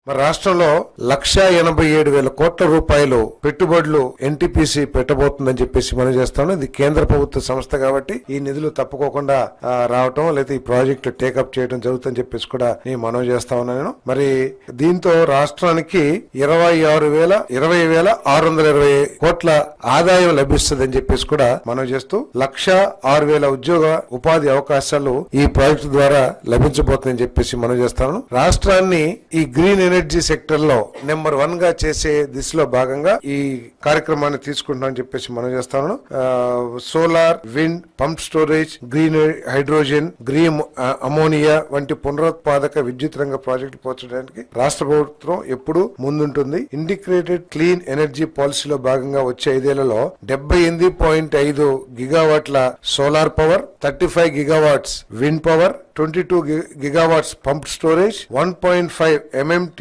మరి రాష్ట్రంలో 1,87,000 కోట్ల రూపాయలు పెట్టుబడులు ఎన్టీపీసీ పెట్టబోతుందని చెప్పేసి మనం చేస్తాను. ఇది కేంద్ర ప్రభుత్వ సంస్థ కాబట్టి ఈ నిధులు తప్పుకోకుండా రావటం లేదా ఈ ప్రాజెక్టు టేకప్ చేయడం జరుగుతుందని చెప్పేసి కూడా నేను మనవి చేస్తా ఉన్నాను. మరి దీంతో రాష్ట్రానికి 20,620 కోట్ల ఆదాయం లభిస్తుందని చెప్పేసి కూడా మనం చేస్తూ 1,06,000 ఉద్యోగ ఉపాధి అవకాశాలు ఈ ప్రాజెక్టు ద్వారా లభించబోతుందని చెప్పేసి మనం చేస్తాను. రాష్ట్రాన్ని ఈ గ్రీన్ ఎనర్జీ సెక్టర్ లో నెంబర్ 1 గా చేసే దిశలో భాగంగా ఈ కార్యక్రమాన్ని తీసుకుంటామని చెప్పేసి మనం చేస్తాను. Solar, wind, pump storage, green hydrogen, green ammonia వంటి పునరుత్పాదక విద్యుత్ రంగ ప్రాజెక్టులు పోర్చడానికి రాష్ట్ర ప్రభుత్వం ఎప్పుడు ముందుంటుంది. ఇంటిగ్రేటెడ్ క్లీన్ ఎనర్జీ పాలసీలో భాగంగా వచ్చే 5 ఏళ్లలో 78.5 గిగావాట్ల solar power, 35 gigawatts wind power, 22 gigawatts pump storage, 1.5 MMT